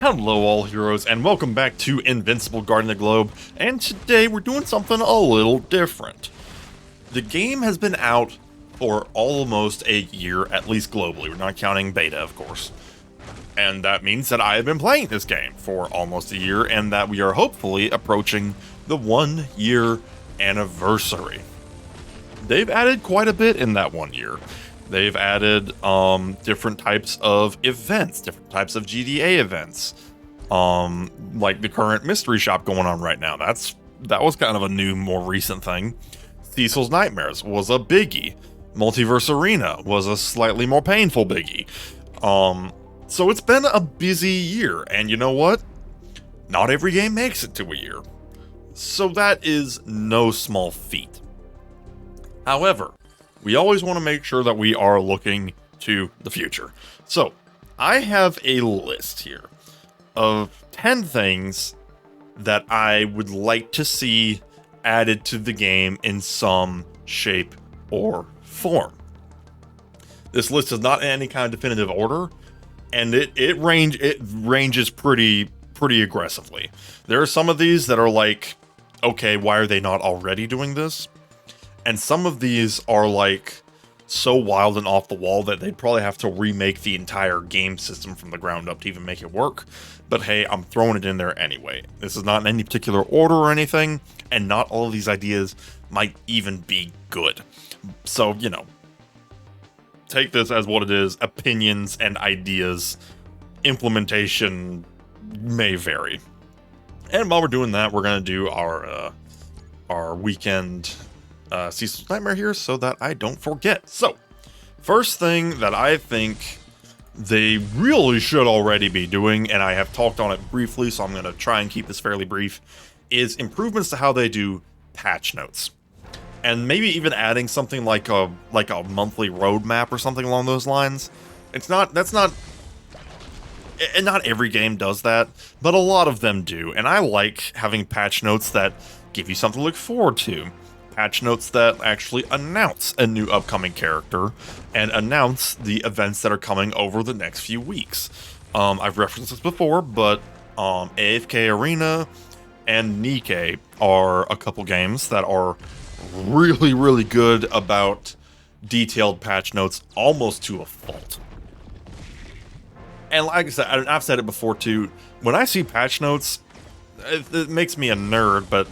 Hello all heroes, and welcome back to Invincible Guarding the Globe, and today we're doing something a little different. The game has been out for almost a year, at least globally. We're not counting beta, of course. And that means that I have been playing this game for almost a year, and that we are hopefully approaching the 1 year anniversary. They've added quite a bit in that 1 year. They've added different types of events, different types of GDA events, like the current mystery shop going on right now. That was kind of a new, more recent thing. Cecil's Nightmares was a biggie. Multiverse Arena was a slightly more painful biggie. So it's been a busy year, and you know what? Not every game makes it to a year. So that is no small feat. However, we always want to make sure that we are looking to the future. So, I have a list here of 10 things that I would like to see added to the game in some shape or form. This list is not in any kind of definitive order, and it ranges pretty aggressively. There are some of these that are like, okay, why are they not already doing this? And some of these are like so wild and off the wall that they'd probably have to remake the entire game system from the ground up to even make it work. But hey, I'm throwing it in there anyway. This is not in any particular order or anything, and not all of these ideas might even be good. So, you know, take this as what it is, opinions and ideas. Implementation may vary. And while we're doing that, we're going to do our weekend Cecil's Nightmare here so that I don't forget. So, first thing that I think they really should already be doing, and I have talked on it briefly, so I'm going to try and keep this fairly brief, is improvements to how they do patch notes. And maybe even adding something like a monthly roadmap or something along those lines. And not every game does that, but a lot of them do. And I like having patch notes that give you something to look forward to. Patch notes that actually announce a new upcoming character and announce the events that are coming over the next few weeks. I've referenced this before, but AFK Arena and Nikke are a couple games that are really good about detailed patch notes, almost to a fault. And like I said, I've said it before too, when I see patch notes, it makes me a nerd, but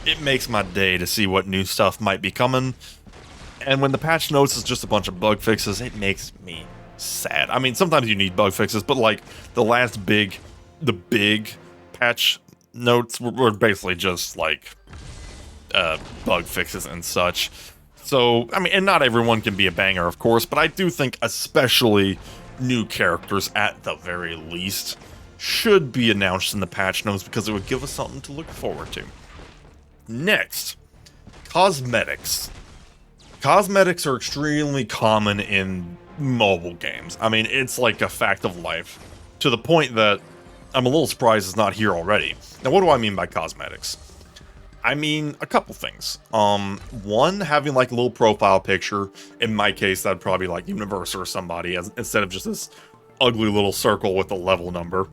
it makes my day to see what new stuff might be coming. And when the patch notes is just a bunch of bug fixes, it makes me sad. I mean, sometimes you need bug fixes, but like the big patch notes were basically just like bug fixes and such. So, I mean, and not everyone can be a banger, of course, but I do think especially new characters, at the very least, should be announced in the patch notes because it would give us something to look forward to. Next, cosmetics. Cosmetics are extremely common in mobile games. I mean, it's like a fact of life, to the point that I'm a little surprised it's not here already. Now, what do I mean by cosmetics? I mean a couple things. One, having like a little profile picture. In my case, that'd probably be like Universe or somebody, instead of just this ugly little circle with a level number.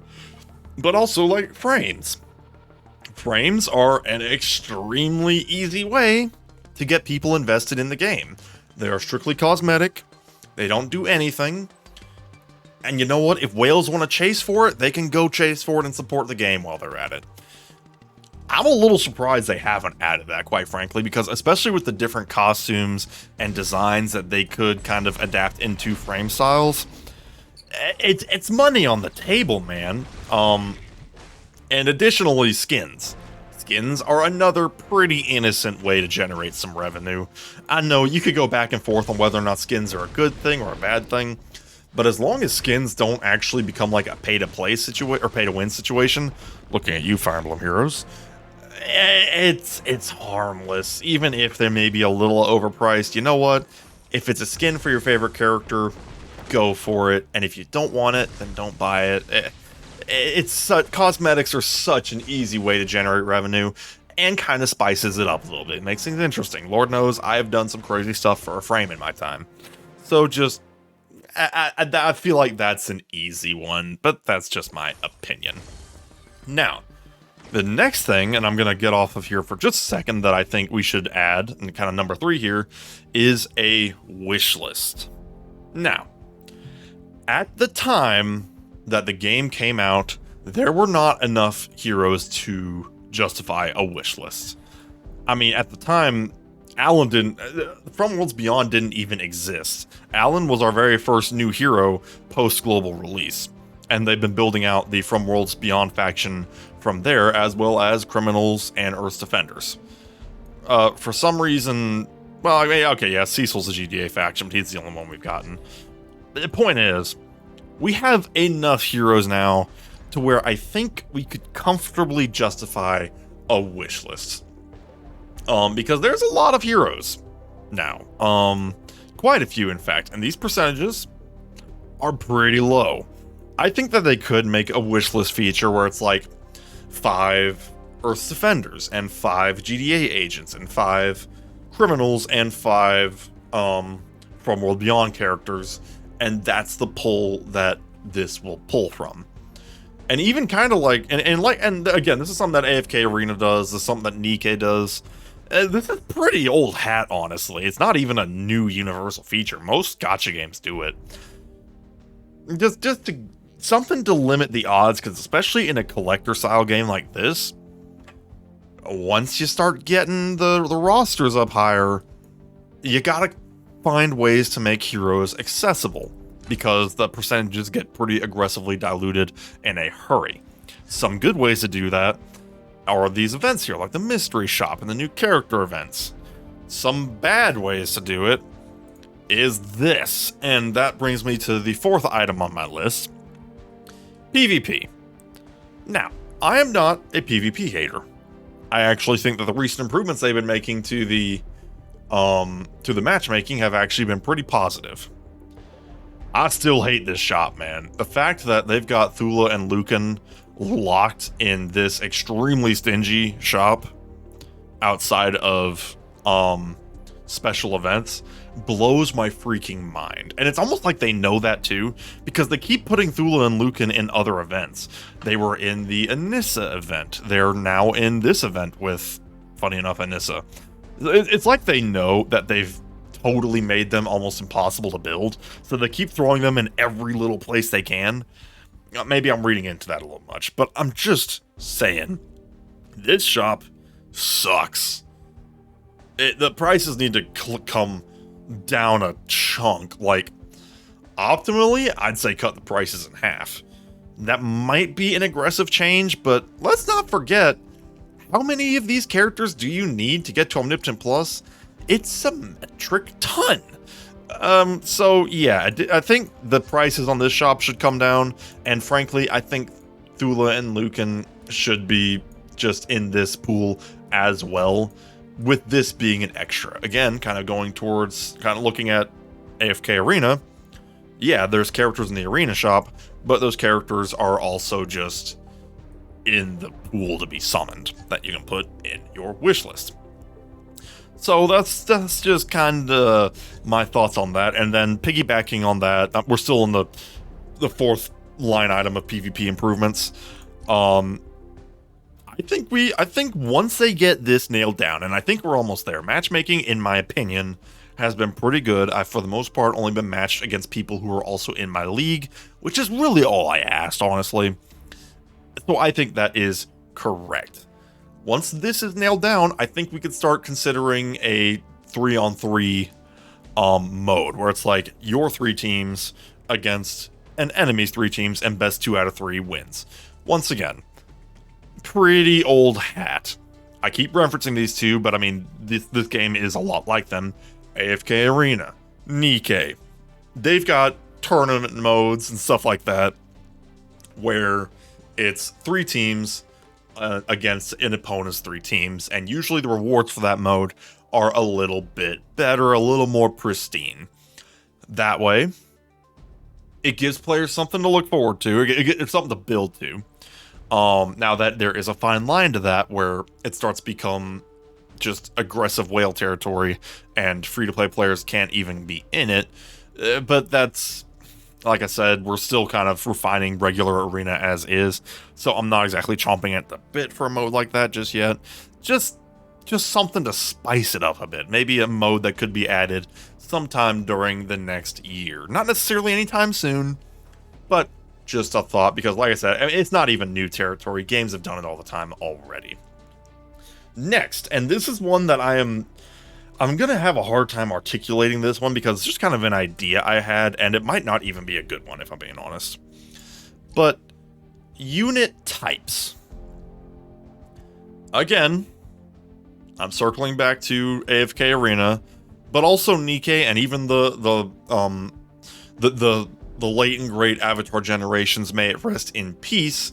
But also like frames. Frames are an extremely easy way to get people invested in the game. They are strictly cosmetic, they don't do anything, and you know what? If whales want to chase for it, they can go chase for it and support the game while they're at it. I'm a little surprised they haven't added that, quite frankly, because especially with the different costumes and designs that they could kind of adapt into frame styles, it's money on the table, man. And additionally, skins. Skins are another pretty innocent way to generate some revenue. I know you could go back and forth on whether or not skins are a good thing or a bad thing, but as long as skins don't actually become like a pay-to-play situation or pay-to-win situation, looking at you, Fire Emblem Heroes, it's harmless. Even if they may be a little overpriced, you know what? If it's a skin for your favorite character, go for it. And if you don't want it, then don't buy it. Cosmetics are such an easy way to generate revenue, and kind of spices it up a little bit. It makes things interesting. Lord knows I have done some crazy stuff for a frame in my time. So just I feel like that's an easy one, but that's just my opinion. Now, the next thing, and I'm going to get off of here for just a second, that I think we should add, and kind of number 3 here, is a wish list. Now, at the time that the game came out, there were not enough heroes to justify a wish list. I mean, at the time, Alan didn't... From Worlds Beyond didn't even exist. Alan was our very first new hero post-global release, and they've been building out the From Worlds Beyond faction from there, as well as Criminals and Earth's Defenders. For some reason... Well, I mean, okay, yeah, Cecil's a GDA faction, but he's the only one we've gotten. The point is, we have enough heroes now to where I think we could comfortably justify a wish list. Because there's a lot of heroes now. Quite a few, in fact, and these percentages are pretty low. I think that they could make a wish list feature where it's like 5 Earth's Defenders, and 5 GDA agents, and 5 Criminals, and 5 From World Beyond characters, and that's the pull that this will pull from. And even kind of like, and again, this is something that AFK Arena does, this is something that Nikke does. This is pretty old hat, honestly. It's not even a new universal feature. Most gacha games do it. Just to something to limit the odds, because especially in a collector style game like this, once you start getting the rosters up higher, you gotta find ways to make heroes accessible, because the percentages get pretty aggressively diluted in a hurry. Some good ways to do that are these events here, like the mystery shop and the new character events. Some bad ways to do it is this, and that brings me to the 4th item on my list: PvP. Now, I am not a PvP hater. I actually think that the recent improvements they've been making to the matchmaking have actually been pretty positive. I still hate this shop, man. The fact that they've got Thula and Lucan locked in this extremely stingy shop outside of special events blows my freaking mind. And it's almost like they know that too, because they keep putting Thula and Lucan in other events. They were in the Anissa event. They're now in this event with, funny enough, Anissa. It's like they know that they've totally made them almost impossible to build, so they keep throwing them in every little place they can. Maybe I'm reading into that a little much, but I'm just saying, this shop sucks. The prices need to come down a chunk. Like, optimally, I'd say cut the prices in half. That might be an aggressive change, but let's not forget, how many of these characters do you need to get to Omnipotent Plus? It's a metric ton. So yeah, I think the prices on this shop should come down, and frankly, I think Thula and Lucan should be just in this pool as well, with this being an extra. Again, kind of going towards, kind of looking at AFK Arena. Yeah, there's characters in the Arena shop, but those characters are also just in the pool to be summoned that you can put in your wish list. So that's just kind of my thoughts on that. And then piggybacking on that, we're still in the 4th line item of PvP improvements. I think once they get this nailed down, and I think we're almost there, matchmaking, in my opinion, has been pretty good. I've, for the most part, only been matched against people who are also in my league, which is really all I asked, honestly. So I think that is correct. Once this is nailed down, I think we could start considering a 3-on-3 mode, where it's like your 3 teams against an enemy's 3 teams, and best 2 out of 3 wins. Once again, pretty old hat. I keep referencing these two, but I mean, this game is a lot like them. AFK Arena, Nikke. They've got tournament modes and stuff like that, where it's 3 teams against an opponent's 3 teams, and usually the rewards for that mode are a little bit better, a little more pristine. That way, it gives players something to look forward to. It's something to build to. Now that there is a fine line to that, where it starts to become just aggressive whale territory, and free-to-play players can't even be in it. But that's Like I said, we're still kind of refining regular arena as is, so I'm not exactly chomping at the bit for a mode like that just yet. Just something to spice it up a bit. Maybe a mode that could be added sometime during the next year. Not necessarily anytime soon, but just a thought, because like I said, I mean, it's not even new territory. Games have done it all the time already. Next, and this is one that I'm gonna have a hard time articulating this one, because it's just kind of an idea I had, and it might not even be a good one if I'm being honest. But unit types. Again, I'm circling back to AFK Arena, but also Nikke and even the late and great Avatar generations, may it rest in peace,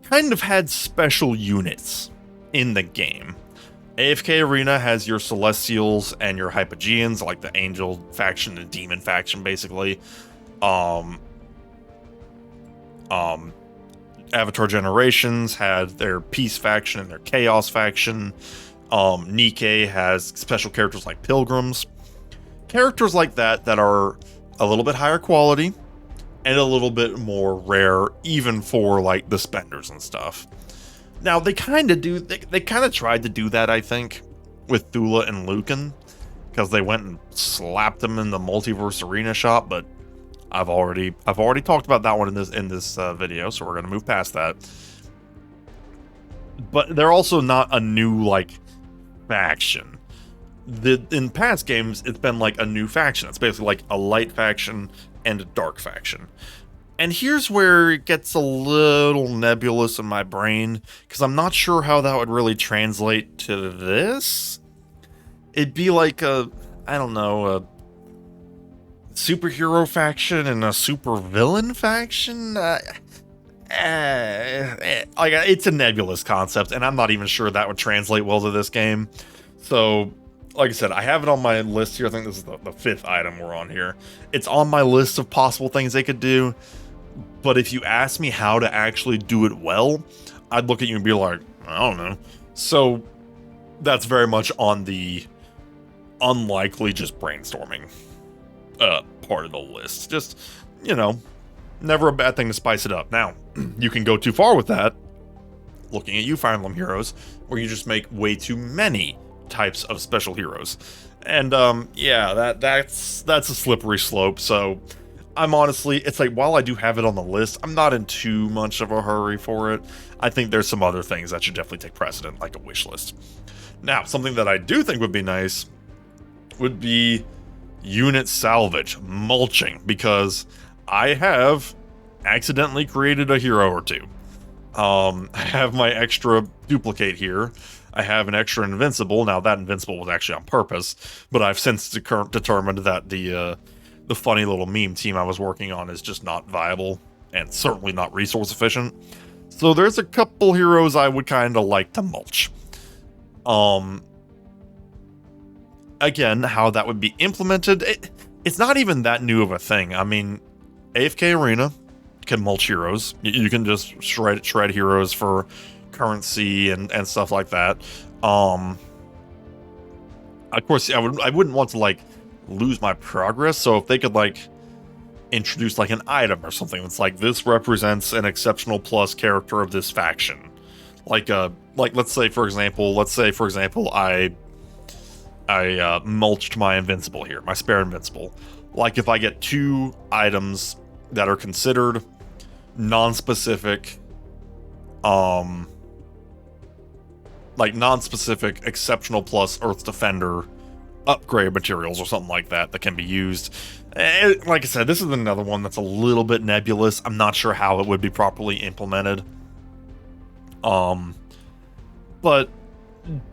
kind of had special units in the game. AFK Arena has your Celestials and your Hypogeans, like the Angel faction and Demon faction, basically. Avatar Generations had their Peace faction and their Chaos faction. Nikke has special characters like Pilgrims. Characters like that are a little bit higher quality and a little bit more rare, even for like the spenders and stuff. Now they kind of tried to do that, I think, with Thula and Lucan, because they went and slapped them in the Multiverse Arena shop, but I've already talked about that one in this video, so we're gonna move past that. But they're also not a new like faction. In past games, it's been like a new faction. It's basically like a light faction and a dark faction. And here's where it gets a little nebulous in my brain, because I'm not sure how that would really translate to this. It'd be like a superhero faction and a supervillain faction. It's a nebulous concept, and I'm not even sure that would translate well to this game. So, like I said, I have it on my list here. I think this is the fifth item we're on here. It's on my list of possible things they could do, but if you ask me how to actually do it well, I'd look at you and be like, I don't know. So, that's very much on the unlikely just brainstorming part of the list. Just, never a bad thing to spice it up. Now, you can go too far with that, looking at you, Fire Emblem Heroes, where you just make way too many types of special heroes. And, that's a slippery slope, so I'm honestly, it's like, while I do have it on the list, I'm not in too much of a hurry for it. I think there's some other things that should definitely take precedent, like a wish list. Now, something that I do think would be nice would be unit salvage, mulching, because I have accidentally created a hero or two. I have my extra duplicate here. I have an extra invincible. Now, that invincible was actually on purpose, but I've since determined that the funny little meme team I was working on is just not viable, and certainly not resource efficient. So there's a couple heroes I would kind of like to mulch. Again, how that would be implemented, it's not even that new of a thing. I mean, AFK Arena can mulch heroes. You can just shred heroes for currency and stuff like that. Of course, I wouldn't want to like lose my progress, so if they could like introduce like an item or something that's like, this represents an exceptional plus character of this faction, like let's say for example I mulched my invincible here, my spare invincible. Like, if I get two items that are considered non-specific exceptional plus Earth Defender upgrade materials or something like that can be used. Like I said, this is another one that's a little bit nebulous. I'm not sure how it would be properly implemented. But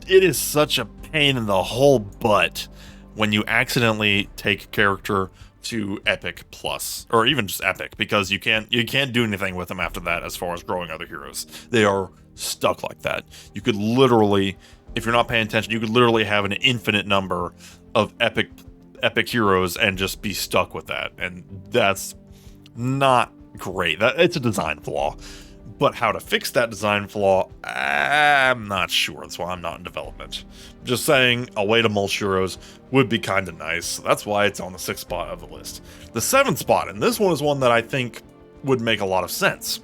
it is such a pain in the whole butt when you accidentally take a character to Epic Plus, or even just Epic, because you can't do anything with them after that as far as growing other heroes. They are stuck like that. You could literally, if you're not paying attention, you could literally have an infinite number of epic heroes and just be stuck with that, and that's not great. It's a design flaw. But how to fix that design flaw, I'm not sure. That's why I'm not in development. Just saying, a way to mulch heroes would be kind of nice. That's why it's on the 6th spot of the list. The 7th spot, and this one is one that I think would make a lot of sense,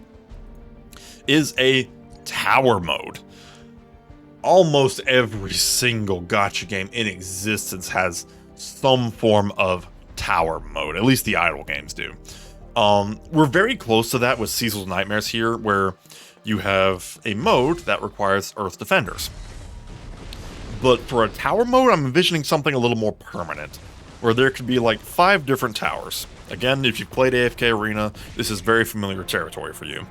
is a tower mode. Almost every single gacha game in existence has some form of tower mode. At least the idle games do. We're very close to that with Cecil's Nightmares here, where you have a mode that requires Earth Defenders. But for a tower mode, I'm envisioning something a little more permanent, where there could be like 5 different towers. Again, if you've played AFK Arena, this is very familiar territory for you.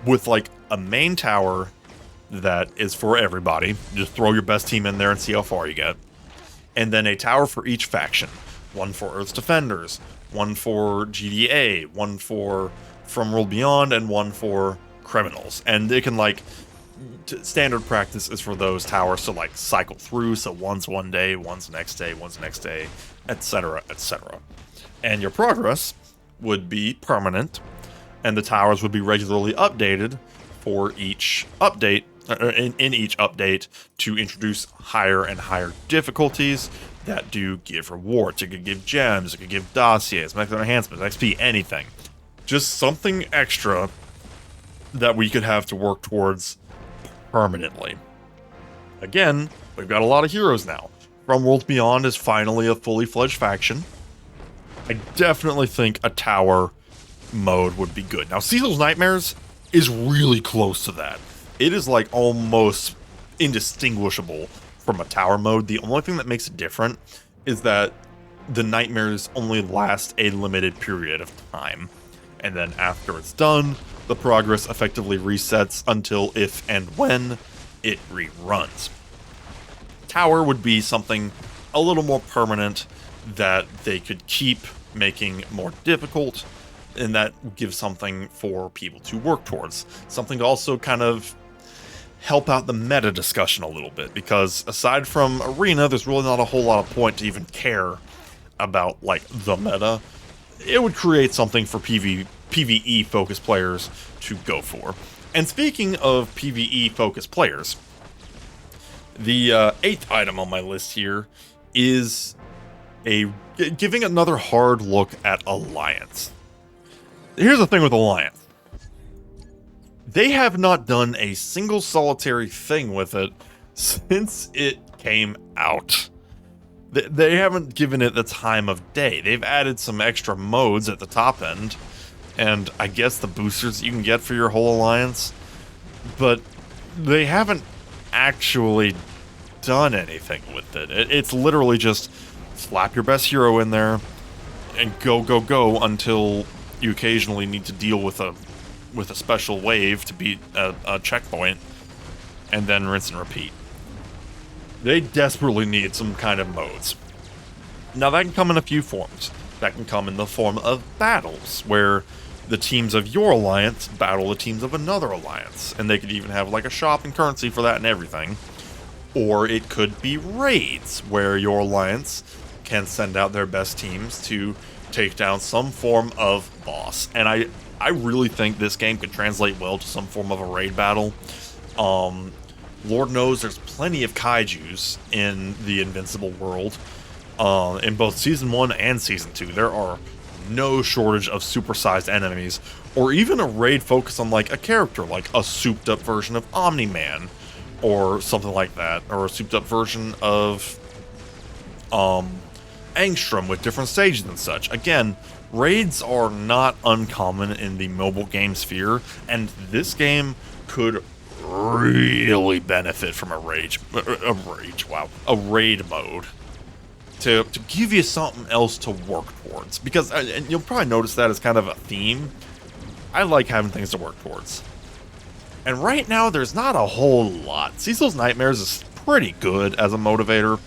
With like a main tower that is for everybody. Just throw your best team in there and see how far you get. And then a tower for each faction. One for Earth's Defenders, one for GDA, one for From World Beyond, and one for criminals. And they can like, standard practice is for those towers to like cycle through. So one's one day, one's next day, one's next day, etc., etc. And your progress would be permanent, and the towers would be regularly updated for each update, in each update, to introduce higher and higher difficulties that do give rewards. It could give gems, it could give dossiers, method enhancements, XP, anything. Just something extra that we could have to work towards permanently. Again, we've got a lot of heroes now. From Worlds Beyond is finally a fully fledged faction. I definitely think a tower mode would be good. Now, Cecil's Nightmares is really close to that. It is like almost indistinguishable from a tower mode. The only thing that makes it different is that the nightmares only last a limited period of time. And then after it's done, the progress effectively resets until if and when it reruns. Tower would be something a little more permanent that they could keep making more difficult, and that gives something for people to work towards. Something to also kind of help out the meta discussion a little bit, because aside from Arena, there's really not a whole lot of point to even care about, like, the meta. It would create something for PvE-focused players to go for. And speaking of PvE-focused players, the 8th item on my list here is giving another hard look at Alliance. Here's the thing with Alliance. They have not done a single solitary thing with it since it came out. They haven't given it the time of day. They've added some extra modes at the top end, and I guess the boosters you can get for your whole Alliance, but they haven't actually done anything with it. It's literally just slap your best hero in there and go until you occasionally need to deal with a special wave to beat a checkpoint, and then rinse and repeat. They desperately need some kind of modes. Now that can come in a few forms. That can come in the form of battles, where the teams of your alliance battle the teams of another alliance, and they could even have like a shop and currency for that and everything. Or it could be raids, where your alliance can send out their best teams to take down some form of boss. And I really think this game could translate well to some form of a raid battle. Lord knows there's plenty of kaijus in the Invincible world. In both Season 1 and Season 2, there are no shortage of supersized enemies, or even a raid focused on like a character, like a souped up version of Omni-Man, or something like that, or a souped up version of Angstrom with different stages and such. Again, raids are not uncommon in the mobile game sphere, and this game could really benefit from a raid mode to give you something else to work towards. Because, and you'll probably notice that as kind of a theme, I like having things to work towards. And right now, there's not a whole lot. Cecil's Nightmares is pretty good as a motivator,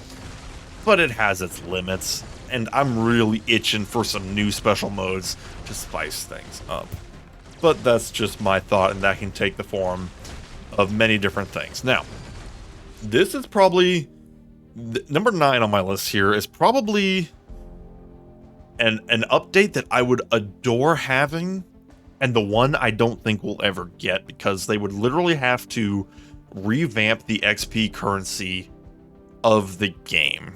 but it has its limits, and I'm really itching for some new special modes to spice things up. But that's just my thought, and that can take the form of many different things. Now, this is probably number 9 on my list here, is probably an update that I would adore having, and the one I don't think we'll ever get, because they would literally have to revamp the XP currency of the game.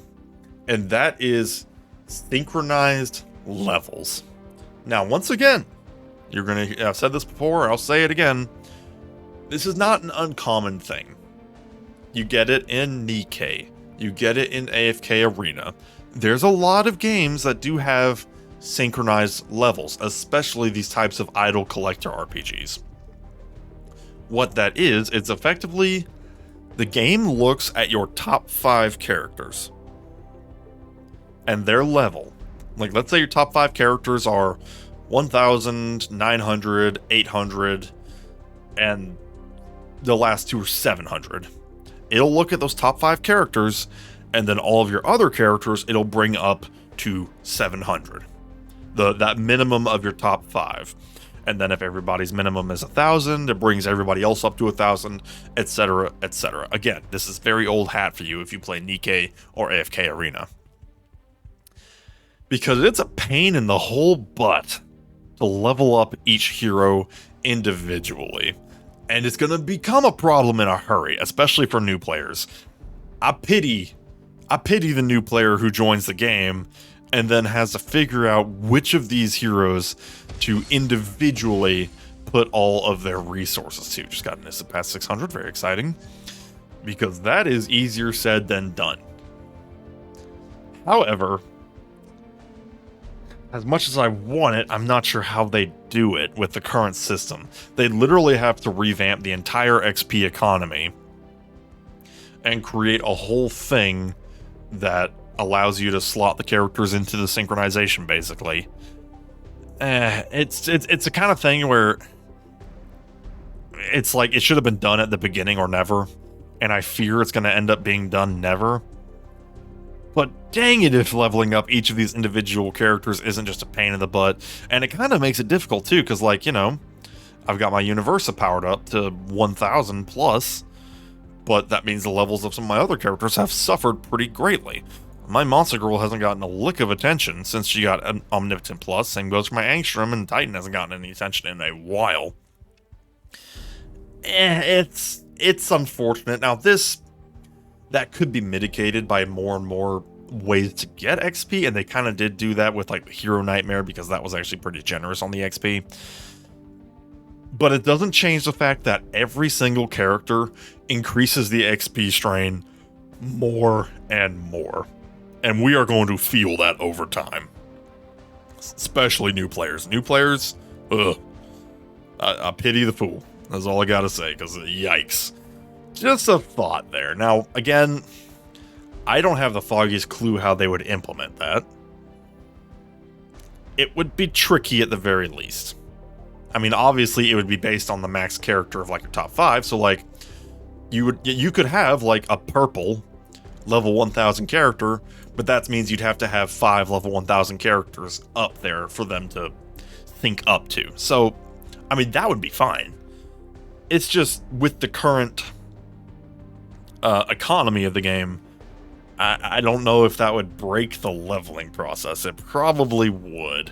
And that is Synchronized Levels. Now, once again, I've said this before, I'll say it again, this is not an uncommon thing. You get it in Nikke, you get it in AFK Arena. There's a lot of games that do have synchronized levels, especially these types of idle collector RPGs. What that is, it's effectively the game looks at your top 5 characters and their level. Like, let's say your top 5 characters are 1,000, 900, 800, and the last 2 are 700. It'll look at those top 5 characters, and then all of your other characters, it'll bring up to 700. That minimum of your top 5. And then if everybody's minimum is 1,000, it brings everybody else up to 1,000, etc., etc. Again, this is very old hat for you if you play Nikke or AFK Arena. Because it's a pain in the whole butt to level up each hero individually. And it's going to become a problem in a hurry, especially for new players. I pity the new player who joins the game and then has to figure out which of these heroes to individually put all of their resources to. Just got an instant past 600, very exciting. Because that is easier said than done. However, as much as I want it, I'm not sure how they do it with the current system. They literally have to revamp the entire XP economy and create a whole thing that allows you to slot the characters into the synchronization, basically. It's a kind of thing where it's like it should have been done at the beginning or never, and I fear it's going to end up being done never. But dang it if leveling up each of these individual characters isn't just a pain in the butt. And it kind of makes it difficult too, because, like, you know, I've got my Universa powered up to 1,000 plus, but that means the levels of some of my other characters have suffered pretty greatly. My Monster Girl hasn't gotten a lick of attention since she got an Omnipotent Plus. Same goes for my Angstrom, and Titan hasn't gotten any attention in a while. It's unfortunate. Now, that could be mitigated by more and more ways to get XP, and they kind of did do that with, like, Hero Nightmare, because that was actually pretty generous on the XP. But it doesn't change the fact that every single character increases the XP strain more and more. And we are going to feel that over time. Especially new players. New players, ugh. I pity the fool. That's all I gotta say, because yikes. Just a thought there. Now, again, I don't have the foggiest clue how they would implement that. It would be tricky at the very least. I mean, obviously, it would be based on the max character of, like, your top 5. So, like, you could have, like, a purple level 1,000 character, but that means you'd have to have 5 level 1,000 characters up there for them to think up to. So, I mean, that would be fine. It's just, with the current economy of the game, I don't know if that would break the leveling process. It probably would.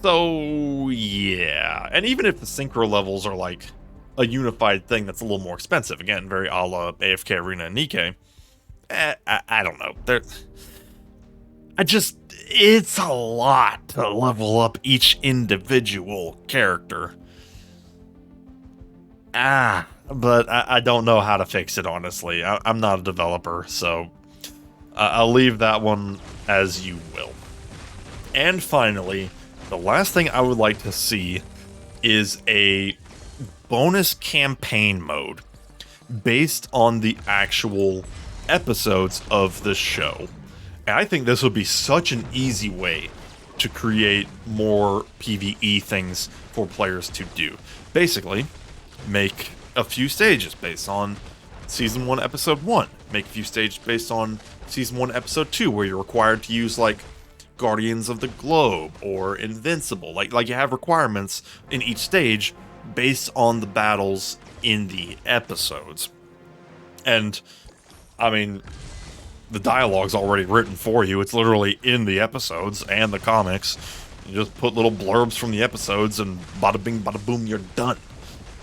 So, yeah. And even if the synchro levels are like a unified thing that's a little more expensive, again, very a la AFK Arena and Nikke, I don't know. It's a lot to level up each individual character. But I don't know how to fix it, honestly. I'm not a developer, so I'll leave that one as you will. And finally, the last thing I would like to see is a bonus campaign mode based on the actual episodes of the show. And I think this would be such an easy way to create more PvE things for players to do. Basically, make a few stages based on Season 1, Episode 1. Make a few stages based on Season 1, Episode 2, where you're required to use, like, Guardians of the Globe or Invincible. Like you have requirements in each stage based on the battles in the episodes. And, I mean, the dialogue's already written for you. It's literally in the episodes and the comics. You just put little blurbs from the episodes and bada bing, bada boom, you're done.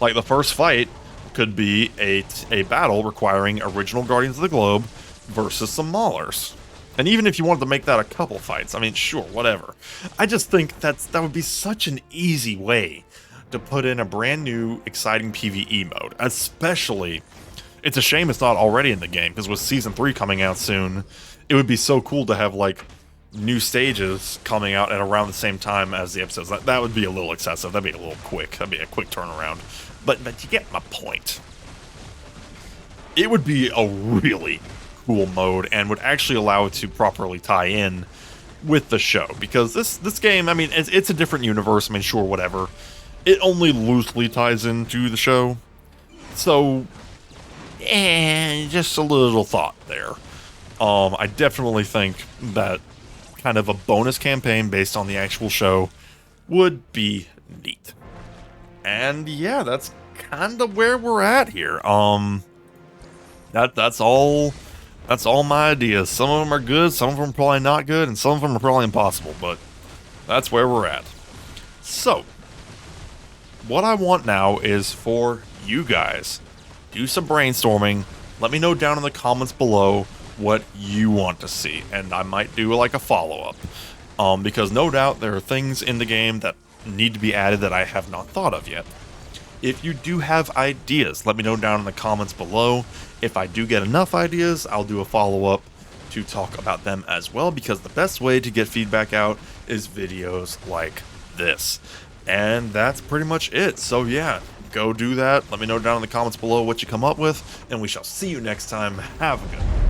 Like the first fight could be a battle requiring original Guardians of the Globe versus some Maulers. And even if you wanted to make that a couple fights, I mean, sure, whatever. I just think that would be such an easy way to put in a brand new, exciting PvE mode. Especially, it's a shame it's not already in the game, because with Season 3 coming out soon, it would be so cool to have, like, new stages coming out at around the same time as the episodes. That would be a little excessive. That'd be a little quick. That'd be a quick turnaround. But you get my point. It would be a really cool mode and would actually allow it to properly tie in with the show, because this game, I mean, it's a different universe. I mean, sure, whatever. It only loosely ties into the show, so just a little thought there. I definitely think that kind of a bonus campaign based on the actual show would be neat. And yeah, that's kind of where we're at here. That's all my ideas. Some of them are good, some of them are probably not good, and some of them are probably impossible, but that's where we're at. So, what I want now is for you guys, do some brainstorming. Let me know down in the comments below what you want to see, and I might do like a follow-up. Because no doubt there are things in the game that need to be added that I have not thought of yet. If you do have ideas, let me know down in the comments below. If I do get enough ideas, I'll do a follow-up to talk about them as well, because the best way to get feedback out is videos like this. And that's pretty much it. So yeah, go do that. Let me know down in the comments below what you come up with, and we shall see you next time. Have a good one.